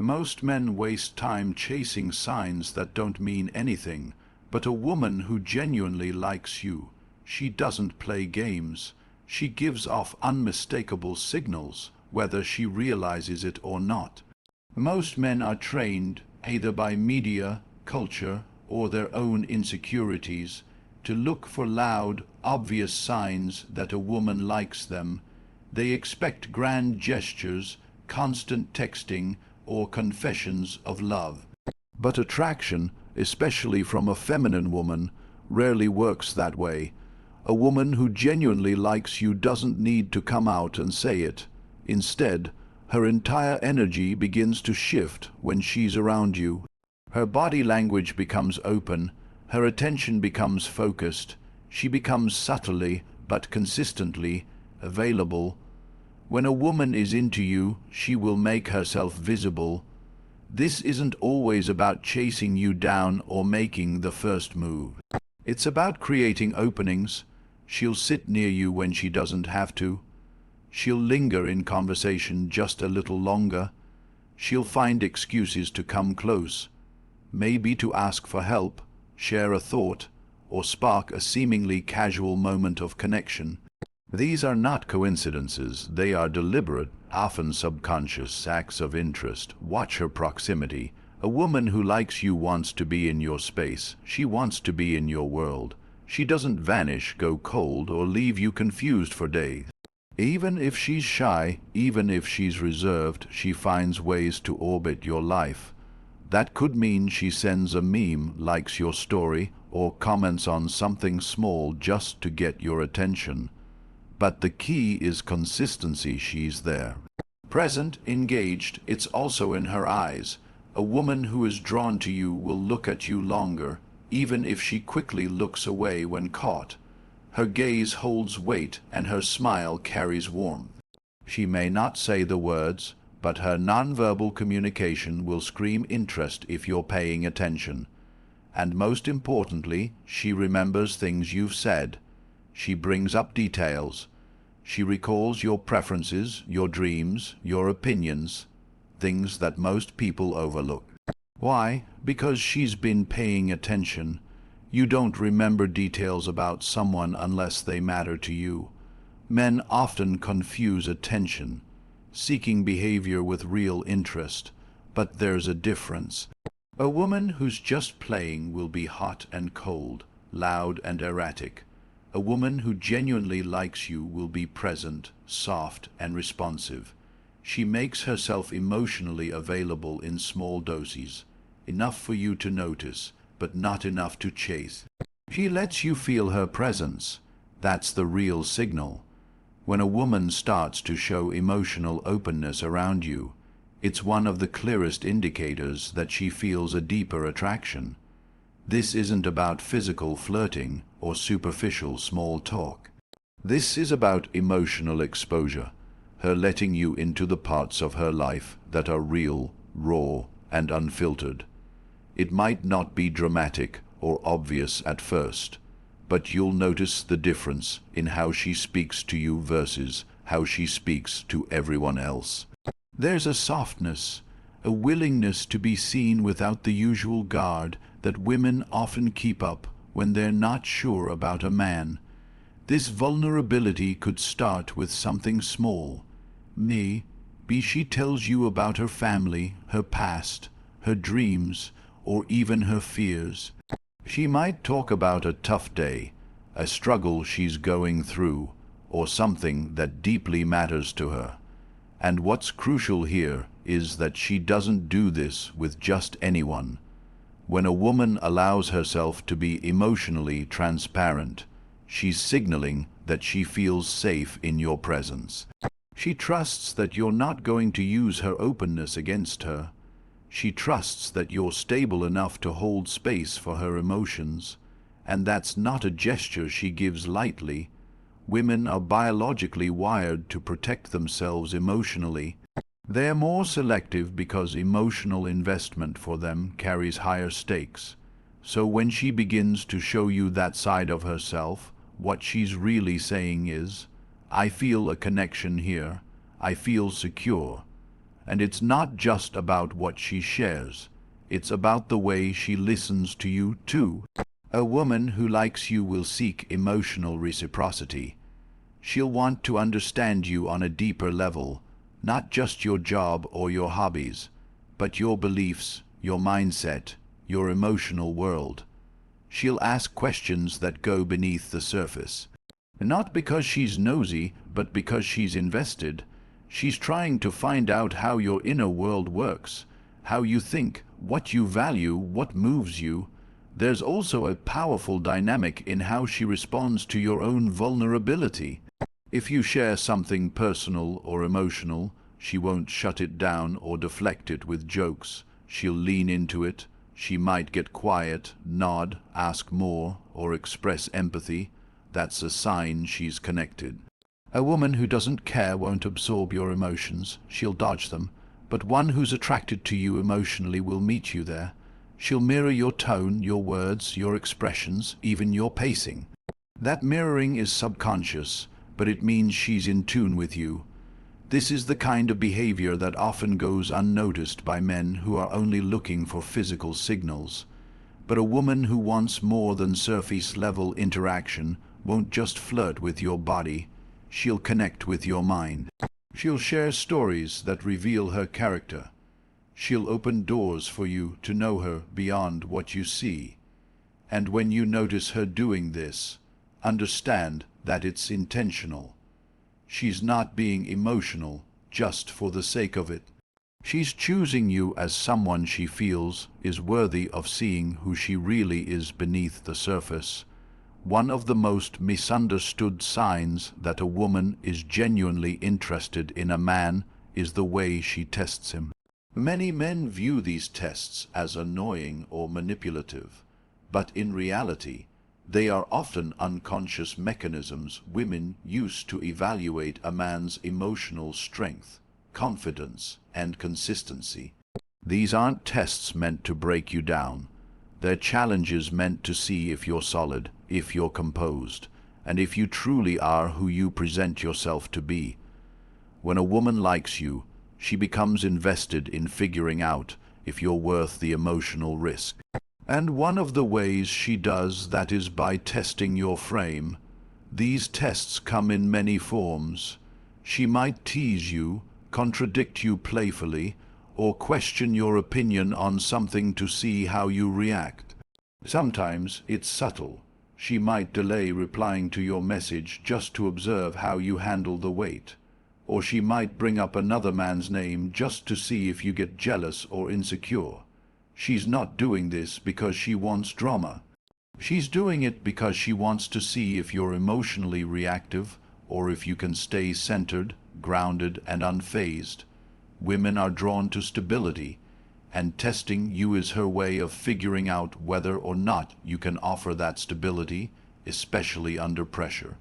Most men waste time chasing signs that don't mean anything, but a woman who genuinely likes you, she doesn't play games. She gives off unmistakable signals, whether she realizes it or not. Most men are trained, either by media, culture, or their own insecurities, to look for loud, obvious signs that a woman likes them. They expect grand gestures, constant texting, or confessions of love. But attraction, especially from a feminine woman, rarely works that way. A woman who genuinely likes you doesn't need to come out and say it. Instead, her entire energy begins to shift when she's around you. Her body language becomes open, her attention becomes focused, she becomes subtly but consistently available. When a woman is into you, she will make herself visible. This isn't always about chasing you down or making the first move. It's about creating openings. She'll sit near you when she doesn't have to. She'll linger in conversation just a little longer. She'll find excuses to come close, maybe to ask for help, share a thought, or spark a seemingly casual moment of connection. These are not coincidences. They are deliberate, often subconscious acts of interest. Watch her proximity. A woman who likes you wants to be in your space. She wants to be in your world. She doesn't vanish, go cold, or leave you confused for days. Even if she's shy, even if she's reserved, she finds ways to orbit your life. That could mean she sends a meme, likes your story, or comments on something small just to get your attention. But the key is consistency. She's there. Present, engaged, it's also in her eyes. A woman who is drawn to you will look at you longer, even if she quickly looks away when caught. Her gaze holds weight and her smile carries warmth. She may not say the words, but her nonverbal communication will scream interest if you're paying attention. And most importantly, she remembers things you've said. She brings up details. She recalls your preferences, your dreams, your opinions, things that most people overlook. Why? Because she's been paying attention. You don't remember details about someone unless they matter to you. Men often confuse attention, seeking behavior with real interest, but there's a difference. A woman who's just playing will be hot and cold, loud and erratic. A woman who genuinely likes you will be present, soft, and responsive. She makes herself emotionally available in small doses, enough for you to notice, but not enough to chase. She lets you feel her presence. That's the real signal. When a woman starts to show emotional openness around you, it's one of the clearest indicators that she feels a deeper attraction. This isn't about physical flirting or superficial small talk. This is about emotional exposure, her letting you into the parts of her life that are real, raw, and unfiltered. It might not be dramatic or obvious at first, but you'll notice the difference in how she speaks to you versus how she speaks to everyone else. There's a softness, a willingness to be seen without the usual guard that women often keep up when they're not sure about a man. This vulnerability could start with something small. Maybe she tells you about her family, her past, her dreams, or even her fears. She might talk about a tough day, a struggle she's going through, or something that deeply matters to her. And what's crucial here is that she doesn't do this with just anyone. When a woman allows herself to be emotionally transparent, she's signaling that she feels safe in your presence. She trusts that you're not going to use her openness against her. She trusts that you're stable enough to hold space for her emotions, and that's not a gesture she gives lightly. Women are biologically wired to protect themselves emotionally. They're more selective because emotional investment for them carries higher stakes. So when she begins to show you that side of herself, what she's really saying is, I feel a connection here, I feel secure. And it's not just about what she shares. It's about the way she listens to you, too. A woman who likes you will seek emotional reciprocity. She'll want to understand you on a deeper level, not just your job or your hobbies, but your beliefs, your mindset, your emotional world. She'll ask questions that go beneath the surface. Not because she's nosy, but because she's invested. She's trying to find out how your inner world works, how you think, what you value, what moves you. There's also a powerful dynamic in how she responds to your own vulnerability. If you share something personal or emotional, she won't shut it down or deflect it with jokes. She'll lean into it. She might get quiet, nod, ask more, or express empathy. That's a sign she's connected. A woman who doesn't care won't absorb your emotions. She'll dodge them. But one who's attracted to you emotionally will meet you there. She'll mirror your tone, your words, your expressions, even your pacing. That mirroring is subconscious, but it means she's in tune with you. This is the kind of behavior that often goes unnoticed by men who are only looking for physical signals. But a woman who wants more than surface-level interaction won't just flirt with your body. She'll connect with your mind. She'll share stories that reveal her character. She'll open doors for you to know her beyond what you see. And when you notice her doing this, understand that it's intentional. She's not being emotional just for the sake of it. She's choosing you as someone she feels is worthy of seeing who she really is beneath the surface. One of the most misunderstood signs that a woman is genuinely interested in a man is the way she tests him. Many men view these tests as annoying or manipulative, but in reality, they are often unconscious mechanisms women use to evaluate a man's emotional strength, confidence, and consistency. These aren't tests meant to break you down. They're challenges meant to see if you're solid, if you're composed, and if you truly are who you present yourself to be. When a woman likes you, she becomes invested in figuring out if you're worth the emotional risk. And one of the ways she does that is by testing your frame. These tests come in many forms. She might tease you, contradict you playfully, or question your opinion on something to see how you react. Sometimes it's subtle. She might delay replying to your message just to observe how you handle the weight. Or she might bring up another man's name just to see if you get jealous or insecure. She's not doing this because she wants drama. She's doing it because she wants to see if you're emotionally reactive or if you can stay centered, grounded, and unfazed. Women are drawn to stability, and testing you is her way of figuring out whether or not you can offer that stability, especially under pressure.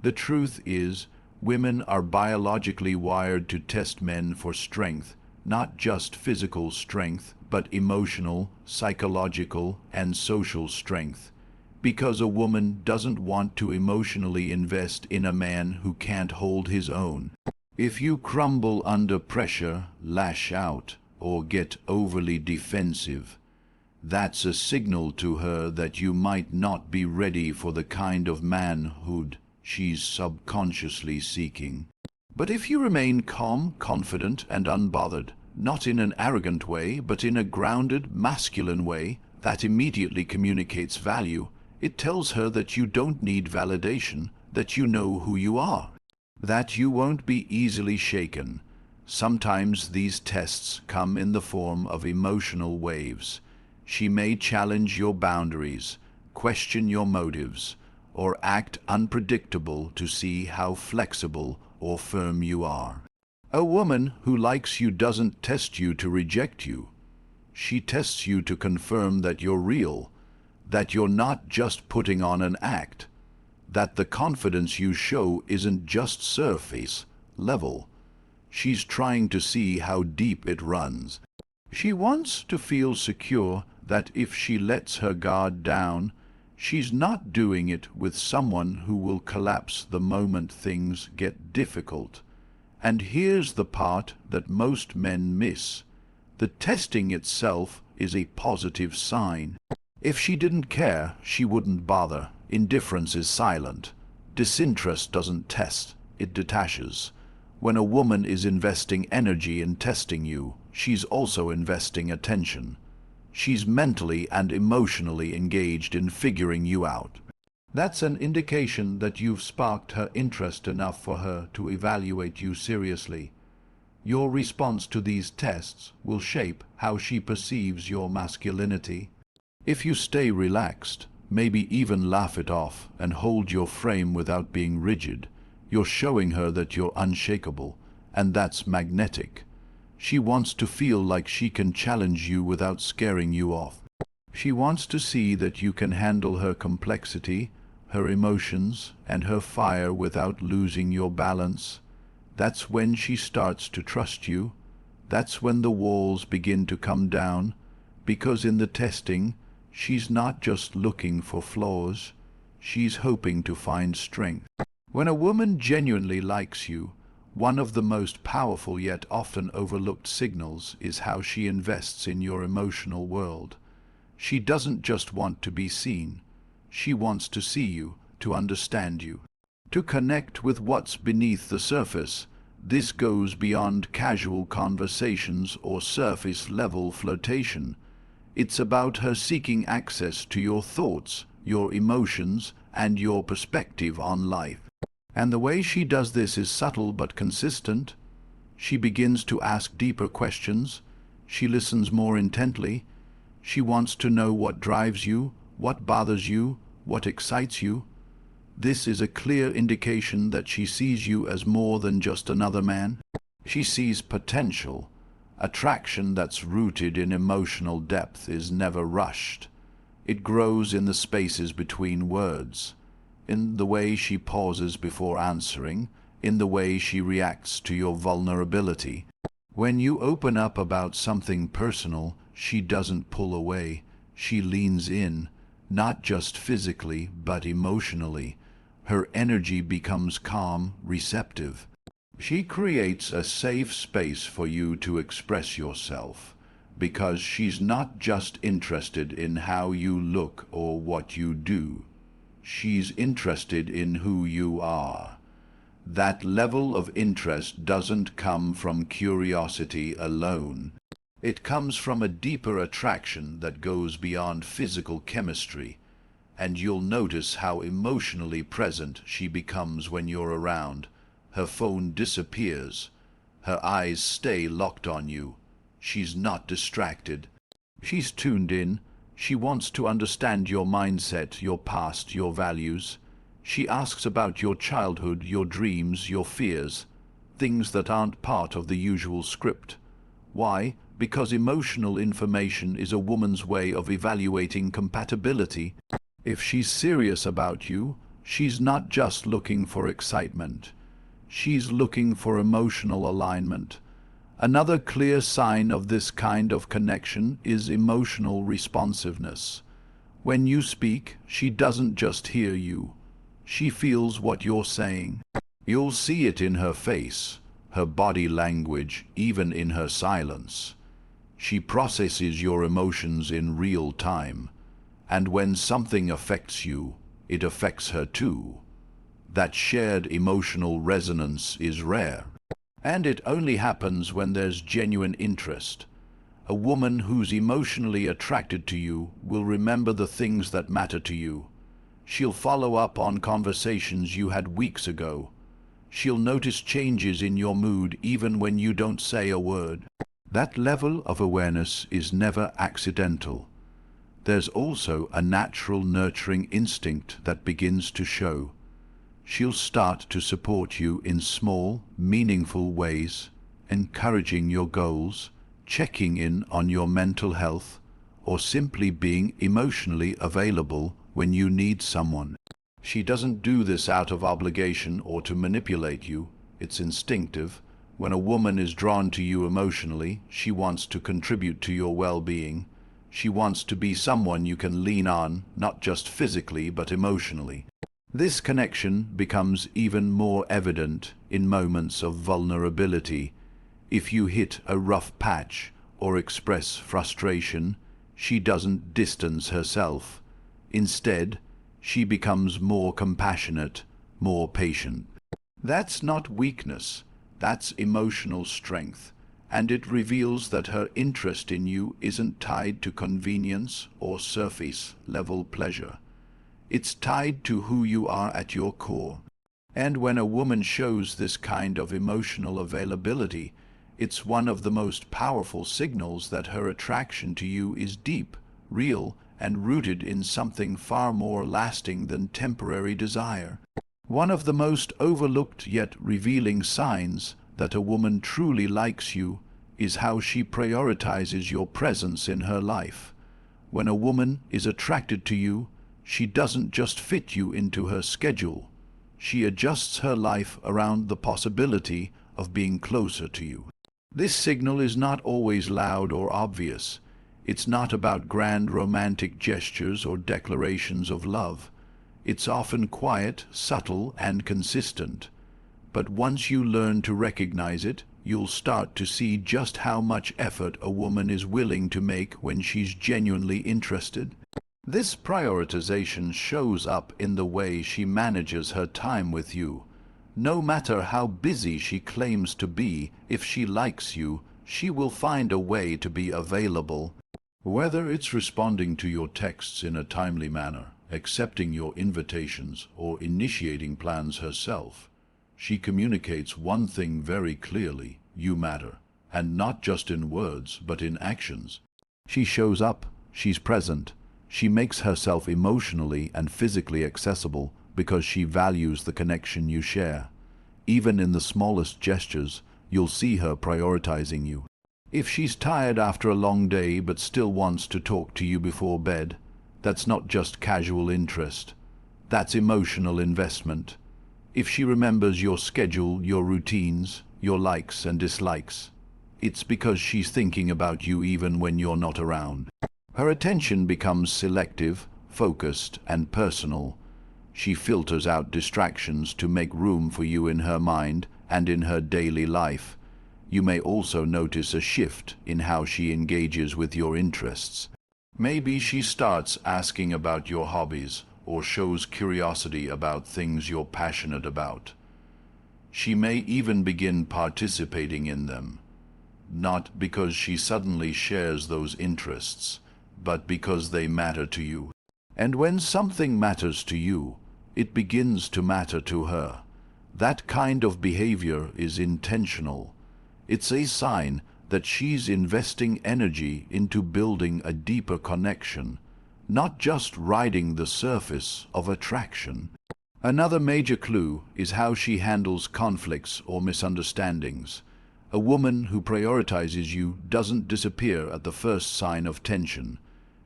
The truth is, women are biologically wired to test men for strength, not just physical strength, but emotional, psychological, and social strength. Because a woman doesn't want to emotionally invest in a man who can't hold his own. If you crumble under pressure, lash out, or get overly defensive, that's a signal to her that you might not be ready for the kind of manhood she's subconsciously seeking. But if you remain calm, confident, and unbothered, not in an arrogant way, but in a grounded, masculine way that immediately communicates value, it tells her that you don't need validation, that you know who you are, that you won't be easily shaken. Sometimes these tests come in the form of emotional waves. She may challenge your boundaries, question your motives, or act unpredictable to see how flexible or firm you are. A woman who likes you doesn't test you to reject you. She tests you to confirm that you're real, that you're not just putting on an act, that the confidence you show isn't just surface level. She's trying to see how deep it runs. She wants to feel secure that if she lets her guard down, she's not doing it with someone who will collapse the moment things get difficult. And here's the part that most men miss. The testing itself is a positive sign. If she didn't care, she wouldn't bother. Indifference is silent. Disinterest doesn't test, it detaches. When a woman is investing energy in testing you, she's also investing attention. She's mentally and emotionally engaged in figuring you out. That's an indication that you've sparked her interest enough for her to evaluate you seriously. Your response to these tests will shape how she perceives your masculinity. If you stay relaxed, maybe even laugh it off and hold your frame without being rigid, you're showing her that you're unshakable, and that's magnetic. She wants to feel like she can challenge you without scaring you off. She wants to see that you can handle her complexity, her emotions, and her fire without losing your balance. That's when she starts to trust you. That's when the walls begin to come down, because in the testing, she's not just looking for flaws, she's hoping to find strength. When a woman genuinely likes you, one of the most powerful yet often overlooked signals is how she invests in your emotional world. She doesn't just want to be seen. She wants to see you, to understand you, to connect with what's beneath the surface. This goes beyond casual conversations or surface-level flirtation. It's about her seeking access to your thoughts, your emotions, and your perspective on life. And the way she does this is subtle but consistent. She begins to ask deeper questions. She listens more intently. She wants to know what drives you, what bothers you, what excites you. This is a clear indication that she sees you as more than just another man. She sees potential. Attraction that's rooted in emotional depth is never rushed. It grows in the spaces between words, in the way she pauses before answering, in the way she reacts to your vulnerability. When you open up about something personal, she doesn't pull away. She leans in, not just physically, but emotionally. Her energy becomes calm, receptive. She creates a safe space for you to express yourself, because she's not just interested in how you look or what you do. She's interested in who you are. That level of interest doesn't come from curiosity alone. It comes from a deeper attraction that goes beyond physical chemistry, and you'll notice how emotionally present she becomes when you're around. Her phone disappears. Her eyes stay locked on you. She's not distracted. She's tuned in. She wants to understand your mindset, your past, your values. She asks about your childhood, your dreams, your fears, things that aren't part of the usual script. Why? Because emotional information is a woman's way of evaluating compatibility. If she's serious about you, she's not just looking for excitement. She's looking for emotional alignment. Another clear sign of this kind of connection is emotional responsiveness. When you speak, she doesn't just hear you. She feels what you're saying. You'll see it in her face, her body language, even in her silence. She processes your emotions in real time. And when something affects you, it affects her too. That shared emotional resonance is rare. And it only happens when there's genuine interest. A woman who's emotionally attracted to you will remember the things that matter to you. She'll follow up on conversations you had weeks ago. She'll notice changes in your mood even when you don't say a word. That level of awareness is never accidental. There's also a natural nurturing instinct that begins to show. She'll start to support you in small, meaningful ways, encouraging your goals, checking in on your mental health, or simply being emotionally available when you need someone. She doesn't do this out of obligation or to manipulate you. It's instinctive. When a woman is drawn to you emotionally, she wants to contribute to your well-being. She wants to be someone you can lean on, not just physically, but emotionally. This connection becomes even more evident in moments of vulnerability. If you hit a rough patch or express frustration, she doesn't distance herself. Instead, she becomes more compassionate, more patient. That's not weakness, that's emotional strength, and it reveals that her interest in you isn't tied to convenience or surface-level pleasure. It's tied to who you are at your core. And when a woman shows this kind of emotional availability, it's one of the most powerful signals that her attraction to you is deep, real, and rooted in something far more lasting than temporary desire. One of the most overlooked yet revealing signs that a woman truly likes you is how she prioritizes your presence in her life. When a woman is attracted to you, she doesn't just fit you into her schedule. She adjusts her life around the possibility of being closer to you. This signal is not always loud or obvious. It's not about grand romantic gestures or declarations of love. It's often quiet, subtle, and consistent. But once you learn to recognize it, you'll start to see just how much effort a woman is willing to make when she's genuinely interested. This prioritization shows up in the way she manages her time with you. No matter how busy she claims to be, if she likes you, she will find a way to be available. Whether it's responding to your texts in a timely manner, accepting your invitations, or initiating plans herself, she communicates one thing very clearly: you matter, and not just in words, but in actions. She shows up, she's present, she makes herself emotionally and physically accessible because she values the connection you share. Even in the smallest gestures, you'll see her prioritizing you. If she's tired after a long day but still wants to talk to you before bed, that's not just casual interest. That's emotional investment. If she remembers your schedule, your routines, your likes and dislikes, it's because she's thinking about you even when you're not around. Her attention becomes selective, focused, and personal. She filters out distractions to make room for you in her mind and in her daily life. You may also notice a shift in how she engages with your interests. Maybe she starts asking about your hobbies or shows curiosity about things you're passionate about. She may even begin participating in them, not because she suddenly shares those interests, but because they matter to you. And when something matters to you, it begins to matter to her. That kind of behavior is intentional. It's a sign that she's investing energy into building a deeper connection, not just riding the surface of attraction. Another major clue is how she handles conflicts or misunderstandings. A woman who prioritizes you doesn't disappear at the first sign of tension.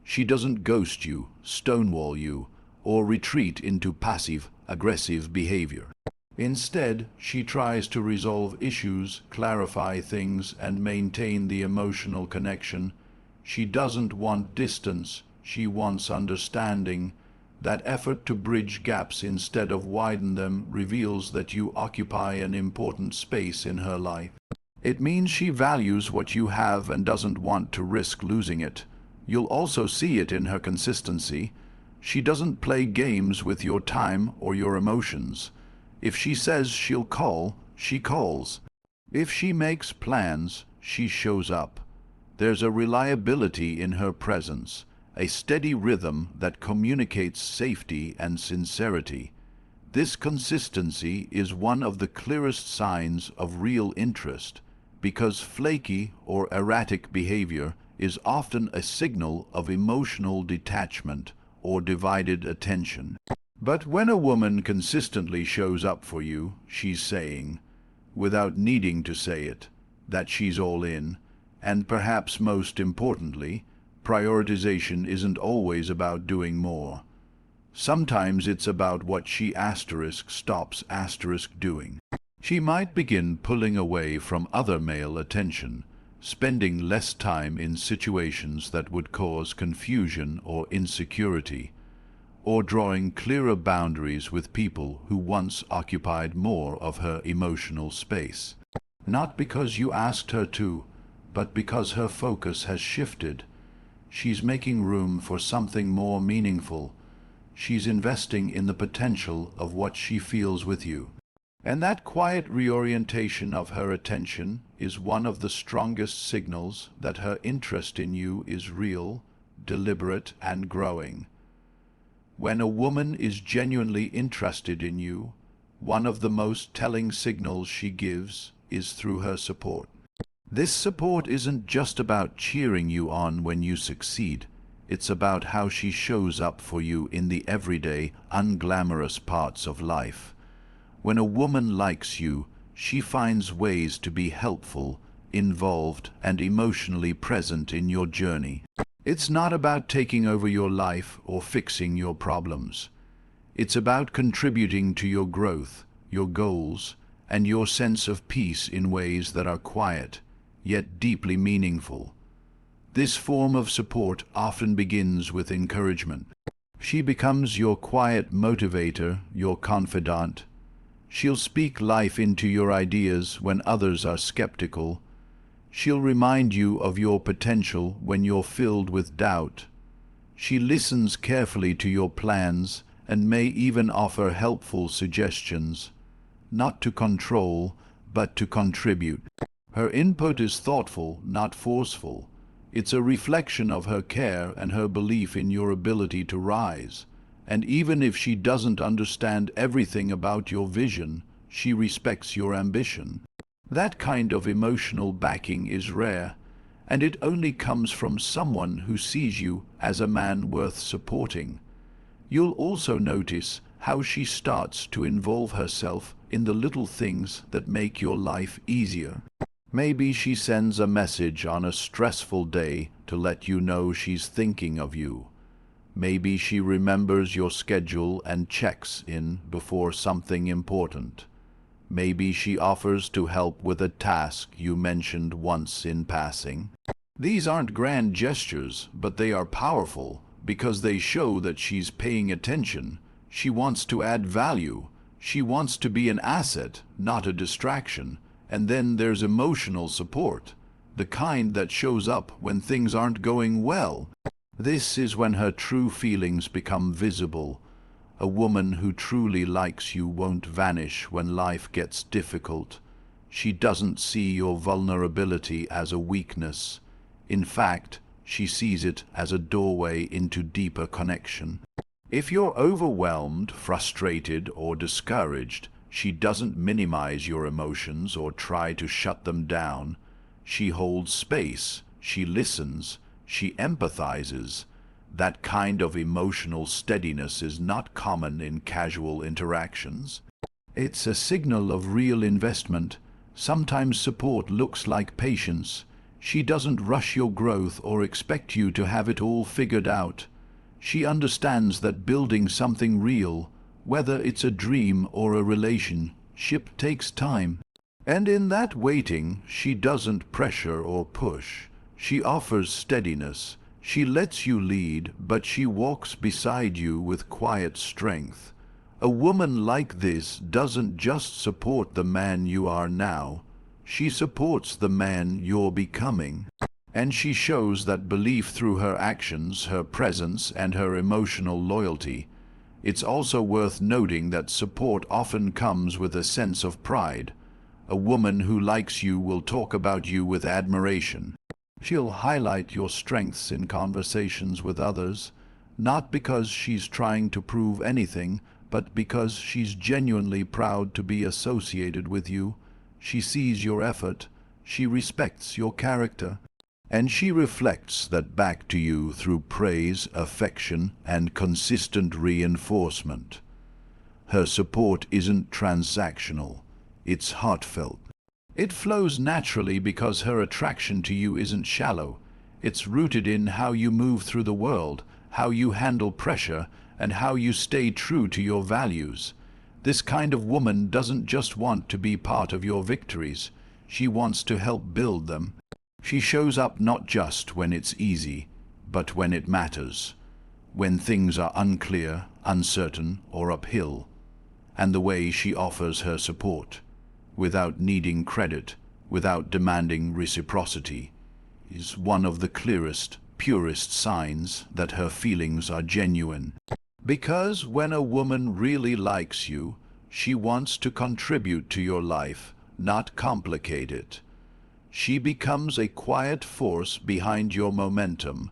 She doesn't ghost you, stonewall you, or retreat into passive-aggressive behavior. Instead, she tries to resolve issues, clarify things, and maintain the emotional connection. She doesn't want distance, she wants understanding. That effort to bridge gaps instead of widen them reveals that you occupy an important space in her life. It means she values what you have and doesn't want to risk losing it. You'll also see it in her consistency. She doesn't play games with your time or your emotions. If she says she'll call, she calls. If she makes plans, she shows up. There's a reliability in her presence, a steady rhythm that communicates safety and sincerity. This consistency is one of the clearest signs of real interest, because flaky or erratic behavior is often a signal of emotional detachment or divided attention. But when a woman consistently shows up for you, she's saying, without needing to say it, that she's all in. And perhaps most importantly, prioritization isn't always about doing more. Sometimes it's about what she stops doing. She might begin pulling away from other male attention, spending less time in situations that would cause confusion or insecurity. or drawing clearer boundaries with people who once occupied more of her emotional space. Not because you asked her to, but because her focus has shifted. She's making room for something more meaningful. She's investing in the potential of what she feels with you. And that quiet reorientation of her attention is one of the strongest signals that her interest in you is real, deliberate, and growing. When a woman is genuinely interested in you, one of the most telling signals she gives is through her support. This support isn't just about cheering you on when you succeed. It's about how she shows up for you in the everyday, unglamorous parts of life. When a woman likes you, she finds ways to be helpful, involved, and emotionally present in your journey. It's not about taking over your life or fixing your problems. It's about contributing to your growth, your goals, and your sense of peace in ways that are quiet, yet deeply meaningful. This form of support often begins with encouragement. She becomes your quiet motivator, your confidant. She'll speak life into your ideas when others are skeptical. She'll remind you of your potential when you're filled with doubt. She listens carefully to your plans and may even offer helpful suggestions, not to control, but to contribute. Her input is thoughtful, not forceful. It's a reflection of her care and her belief in your ability to rise. And even if she doesn't understand everything about your vision, she respects your ambition. That kind of emotional backing is rare, and it only comes from someone who sees you as a man worth supporting. You'll also notice how she starts to involve herself in the little things that make your life easier. Maybe she sends a message on a stressful day to let you know she's thinking of you. Maybe she remembers your schedule and checks in before something important. Maybe she offers to help with a task you mentioned once in passing. These aren't grand gestures, but they are powerful because they show that she's paying attention. She wants to add value. She wants to be an asset, not a distraction. And then there's emotional support, the kind that shows up when things aren't going well. This is when her true feelings become visible. A woman who truly likes you won't vanish when life gets difficult. She doesn't see your vulnerability as a weakness. In fact, she sees it as a doorway into deeper connection. If you're overwhelmed, frustrated, or discouraged, she doesn't minimize your emotions or try to shut them down. She holds space, she listens, she empathizes. That kind of emotional steadiness is not common in casual interactions. It's a signal of real investment. Sometimes support looks like patience. She doesn't rush your growth or expect you to have it all figured out. She understands that building something real, whether it's a dream or a relationship, takes time. And in that waiting, she doesn't pressure or push. She offers steadiness. She lets you lead, but she walks beside you with quiet strength. A woman like this doesn't just support the man you are now. She supports the man you're becoming. And she shows that belief through her actions, her presence, and her emotional loyalty. It's also worth noting that support often comes with a sense of pride. A woman who likes you will talk about you with admiration. She'll highlight your strengths in conversations with others, not because she's trying to prove anything, but because she's genuinely proud to be associated with you. She sees your effort, she respects your character, and she reflects that back to you through praise, affection, and consistent reinforcement. Her support isn't transactional, it's heartfelt. It flows naturally because her attraction to you isn't shallow. It's rooted in how you move through the world, how you handle pressure, and how you stay true to your values. This kind of woman doesn't just want to be part of your victories. She wants to help build them. She shows up not just when it's easy, but when it matters. When things are unclear, uncertain or uphill, and the way she offers her support, without needing credit, without demanding reciprocity, is one of the clearest, purest signs that her feelings are genuine. Because when a woman really likes you, she wants to contribute to your life, not complicate it. She becomes a quiet force behind your momentum,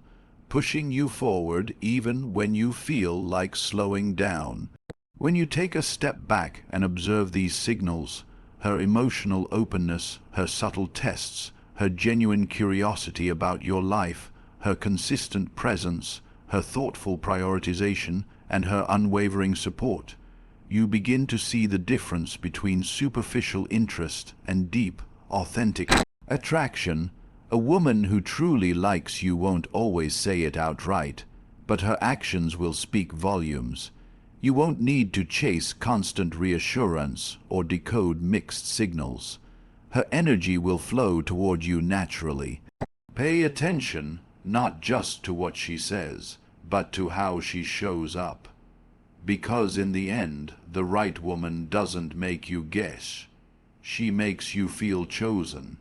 pushing you forward even when you feel like slowing down. When you take a step back and observe these signals, her emotional openness, her subtle tests, her genuine curiosity about your life, her consistent presence, her thoughtful prioritization, and her unwavering support, you begin to see the difference between superficial interest and deep, authentic attraction. A woman who truly likes you won't always say it outright, but her actions will speak volumes. You won't need to chase constant reassurance or decode mixed signals. Her energy will flow toward you naturally. Pay attention not just to what she says, but to how she shows up. Because in the end, the right woman doesn't make you guess. She makes you feel chosen.